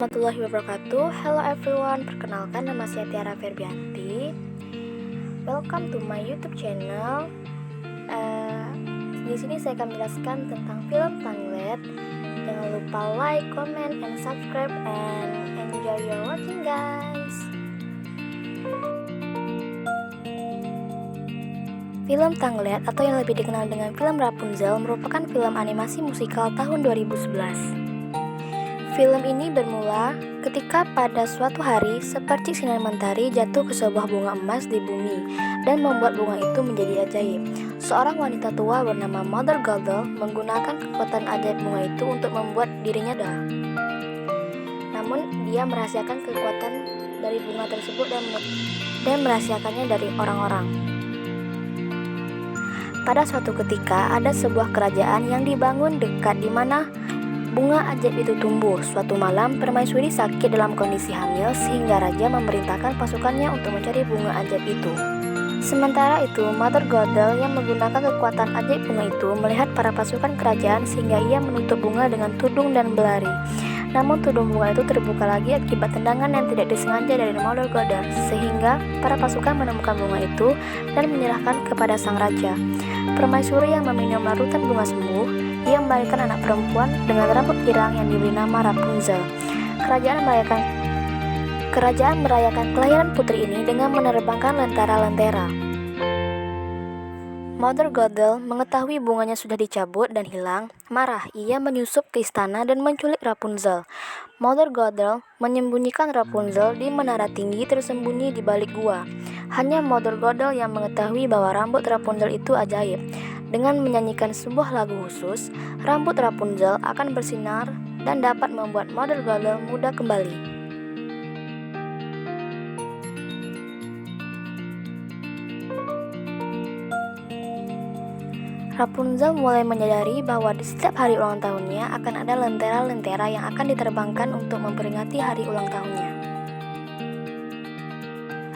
Warahmatullahi wabarakatuh. Hello everyone, perkenalkan nama saya Tiara Ferbianti. Welcome to my YouTube channel. Di sini saya akan menjelaskan tentang film Tangled. Jangan lupa like, comment, and subscribe, and enjoy your watching, guys. Film Tangled atau yang lebih dikenal dengan film Rapunzel merupakan film animasi musikal tahun 2011. Film ini bermula ketika pada suatu hari seperti sinar mentari jatuh ke sebuah bunga emas di bumi dan membuat bunga itu menjadi ajaib. Seorang wanita tua bernama Mother Gothel menggunakan kekuatan ajaib bunga itu untuk membuat dirinya dah. Namun dia merahasiakan kekuatan dari bunga tersebut dan merahasiakannya dari orang-orang. Pada suatu ketika ada sebuah kerajaan yang dibangun dekat di mana bunga ajaib itu tumbuh. Suatu malam, permaisuri sakit dalam kondisi hamil sehingga raja memerintahkan pasukannya untuk mencari bunga ajaib itu. Sementara itu, Mother Gothel yang menggunakan kekuatan ajaib bunga itu melihat para pasukan kerajaan sehingga ia menutup bunga dengan tudung dan berlari. Namun tudung bunga itu terbuka lagi akibat tendangan yang tidak disengaja dari Mother Gothel sehingga para pasukan menemukan bunga itu dan menyerahkan kepada sang raja. Permaisuri yang meminum larutan bunga sembuh. Ia melahirkan anak perempuan dengan rambut pirang yang diberi nama Rapunzel. Kerajaan merayakan kelahiran putri ini dengan menerbangkan lentera-lentera. Mother Gothel mengetahui bunganya sudah dicabut dan hilang. Marah, ia menyusup ke istana dan menculik Rapunzel. Mother Gothel menyembunyikan Rapunzel di menara tinggi tersembunyi di balik gua. Hanya Mother Gothel yang mengetahui bahwa rambut Rapunzel itu ajaib. Dengan menyanyikan sebuah lagu khusus, rambut Rapunzel akan bersinar dan dapat membuat Mother Gothel muda kembali. Rapunzel mulai menyadari bahwa di setiap hari ulang tahunnya akan ada lentera-lentera yang akan diterbangkan untuk memperingati hari ulang tahunnya.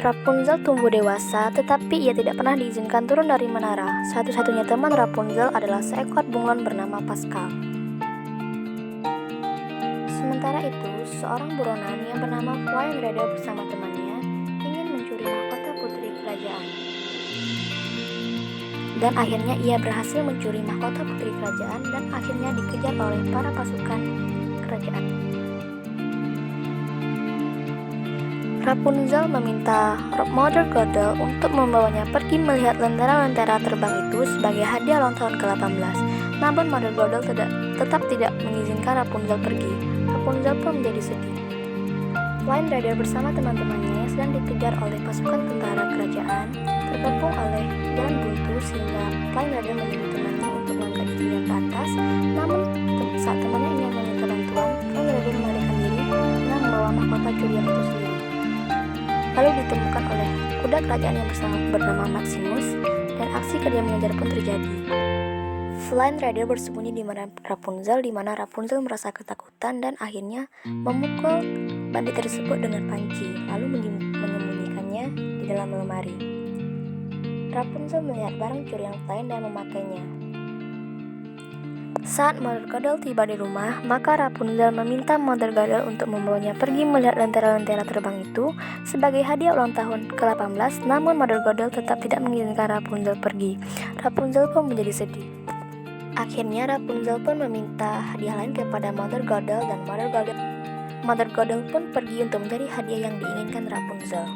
Rapunzel tumbuh dewasa, tetapi ia tidak pernah diizinkan turun dari menara. Satu-satunya teman Rapunzel adalah seekor bunglon bernama Pascal. Sementara itu, seorang buronan yang bernama Flynn Rider bersama temannya ingin mencuri mahkota putri kerajaan. Dan akhirnya ia berhasil mencuri mahkota putri kerajaan dan akhirnya dikejar oleh para pasukan kerajaan. Rapunzel meminta Mother Gothel untuk membawanya pergi melihat lentera-lentera terbang itu sebagai hadiah ulang tahun ke-18. Namun Mother Gothel tetap tidak mengizinkan Rapunzel pergi. Rapunzel pun menjadi sedih. Flynn Rider bersama teman-temannya yang sedang dikejar oleh pasukan tentara kerajaan terkepung oleh jalan buntu sehingga Flynn Rider menyuruh temannya untuk mengangkat dirinya ke atas. Namun saat temannya ingin meminta bantuan, Flynn Rider melarikan diri dengan membawa mahkota curian itu sendiri. Lalu ditemukan oleh kuda kerajaan yang bernama Maximus dan aksi kerja mengejar pun terjadi. Flynn Rider bersembunyi di mana Rapunzel merasa ketakutan dan akhirnya memukul bandit tersebut dengan panci, lalu menyembunyikannya di dalam lemari. Rapunzel melihat barang curian Flynn dan memakainya. Saat Mother Gothel tiba di rumah, maka Rapunzel meminta Mother Gothel untuk membawanya pergi melihat lentera-lentera terbang itu sebagai hadiah ulang tahun ke-18, namun Mother Gothel tetap tidak mengizinkan Rapunzel pergi. Rapunzel pun menjadi sedih. Akhirnya Rapunzel pun meminta hadiah lain kepada Mother Gothel dan Mother Gothel pun pergi untuk mencari hadiah yang diinginkan Rapunzel.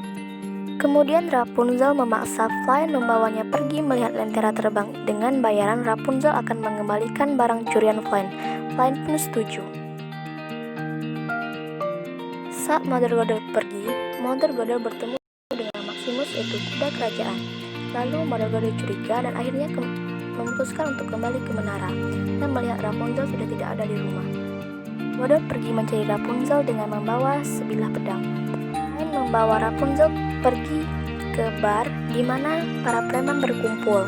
Kemudian Rapunzel memaksa Flynn membawanya pergi melihat lentera terbang. Dengan bayaran, Rapunzel akan mengembalikan barang curian Flynn. Flynn pun setuju. Saat Mother Gothel pergi, Mother Gothel bertemu dengan Maximus, yaitu kuda kerajaan. Lalu Mother Gothel curiga dan akhirnya memutuskan untuk kembali ke menara dan melihat Rapunzel sudah tidak ada di rumah. Mother pergi mencari Rapunzel dengan membawa sebilah pedang. Flynn membawa Rapunzel pergi ke bar di mana para preman berkumpul.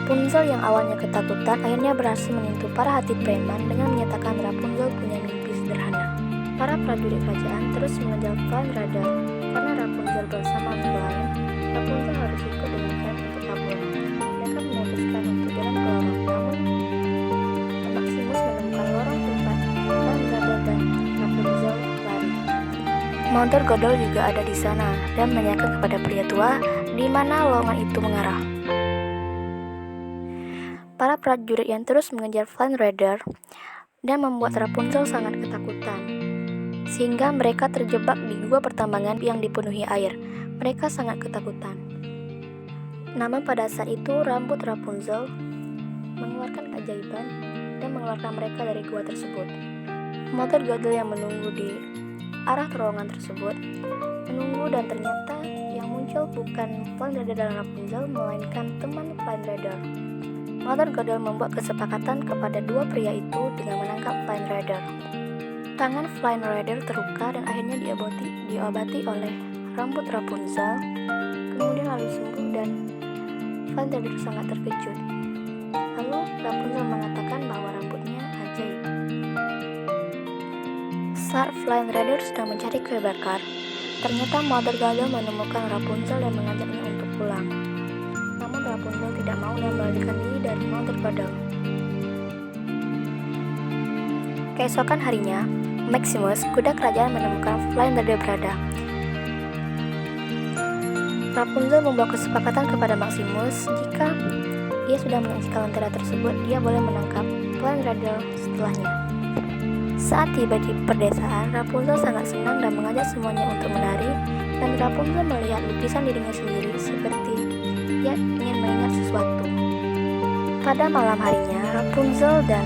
Rapunzel yang awalnya ketakutan akhirnya berhasil menyentuh para hati preman dengan menyatakan Rapunzel punya mimpi sederhana. Para prajurit kerajaan terus mengejar Flynn Rider karena Rapunzel bersama Flynn. Rapunzel harus ikut dengan Flynn untuk kabur. Mereka memutuskan untuk jalan ke lorong, namun Maximus menemukan lorong tempat Flynn Rider dan Rapunzel Mother Gothel juga ada di sana dan menanyakan kepada pria tua di mana lowongan itu mengarah. Para prajurit yang terus mengejar Flame Rider dan membuat Rapunzel sangat ketakutan, sehingga mereka terjebak di gua pertambangan yang dipenuhi air. Mereka sangat ketakutan. Namun pada saat itu rambut Rapunzel mengeluarkan keajaiban dan mengeluarkan mereka dari gua tersebut. Mother Gothel yang menunggu di arah terowongan tersebut menunggu, dan ternyata yang muncul bukan Flame Rider dan Rapunzel, melainkan teman Flame Rider. Mother Gothel membuat kesepakatan kepada dua pria itu dengan menangkap Flame Rider. Tangan Flame Rider terluka dan akhirnya diobati oleh rambut Rapunzel, kemudian lalu sembuh dan Flame Rider sangat terkejut. Lalu Rapunzel mengatakan bahwa rambutnya ajaib. Saat Flame Rider sedang mencari kue bakar, ternyata Mother Gothel menemukan Rapunzel dan mengajaknya untuk pulang. Namun Rapunzel tidak mau dan melarikan diri dari Mother Gothel. Keesokan harinya, Maximus, kuda kerajaan, menemukan Flame Rider berada. Rapunzel membuat kesepakatan kepada Maximus jika ia sudah menyaksikan lentera tersebut, dia boleh menangkap Flame Rider setelahnya. Saat tiba di perdesaan, Rapunzel sangat senang dan mengajak semuanya untuk menari, dan Rapunzel melihat lukisan dirinya sendiri seperti ia ingin mengingat sesuatu. Pada malam harinya, Rapunzel dan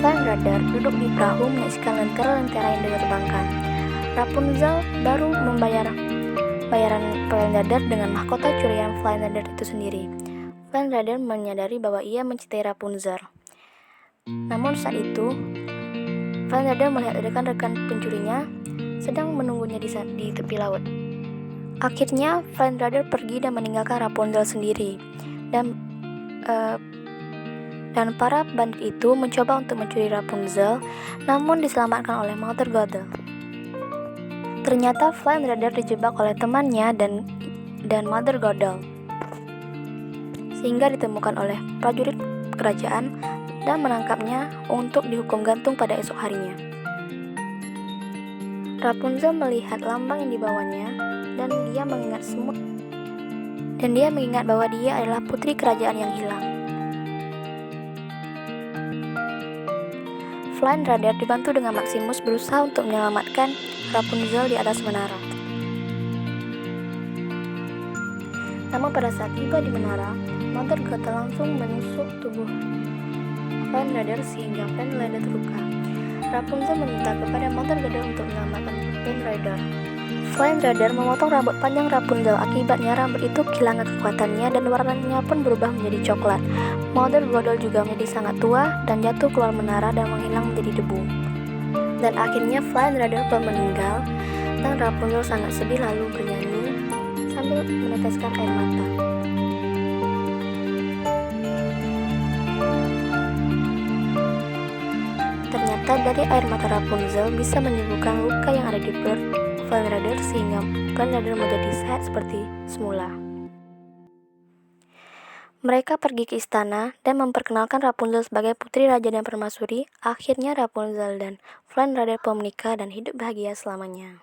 Flame Rider duduk di perahu menyaksikan lentera-lentera yang diterbangkan. Rapunzel baru membayar bayaran Flame Rider dengan mahkota curian Flame Rider itu sendiri. Flame Rider menyadari bahwa ia mencintai Rapunzel. Namun saat itu, Flame Rider melihat rekan-rekan pencurinya sedang menunggunya di tepi laut. Akhirnya Flame Rider pergi dan meninggalkan Rapunzel sendiri, dan para bandit itu mencoba untuk mencuri Rapunzel, namun diselamatkan oleh Mother Gothel. Ternyata Flame Rider dijebak oleh temannya dan Mother Gothel, sehingga ditemukan oleh prajurit kerajaan dan menangkapnya untuk dihukum gantung pada esok harinya. Rapunzel melihat lambang yang dibawanya dan dia mengingat bahwa dia adalah putri kerajaan yang hilang. Flame Rider dibantu dengan Maximus berusaha untuk menyelamatkan Rapunzel di atas menara. Namun pada saat tiba di menara, Mother Gothel langsung menusuk tubuh Flame Rider sehingga Flame Rider terluka. Rapunzel meminta kepada Mother Gothel untuk menyelamatkan Flame Rider. Flame Rider memotong rambut panjang Rapunzel, akibatnya rambut itu kehilangan kekuatannya dan warnanya pun berubah menjadi coklat. Mother Gothel juga menjadi sangat tua dan jatuh keluar menara dan menghilang menjadi debu. Dan akhirnya Flame Rider pun meninggal dan Rapunzel sangat sedih lalu bernyanyi sambil meneteskan air mata. Ternyata dari air mata Rapunzel bisa menyembuhkan luka yang ada di perut Flame Rider sehingga Flame Rider menjadi sehat seperti semula. Mereka pergi ke istana dan memperkenalkan Rapunzel sebagai putri raja dan permaisuri. Akhirnya Rapunzel dan Flame Rider pun menikah dan hidup bahagia selamanya.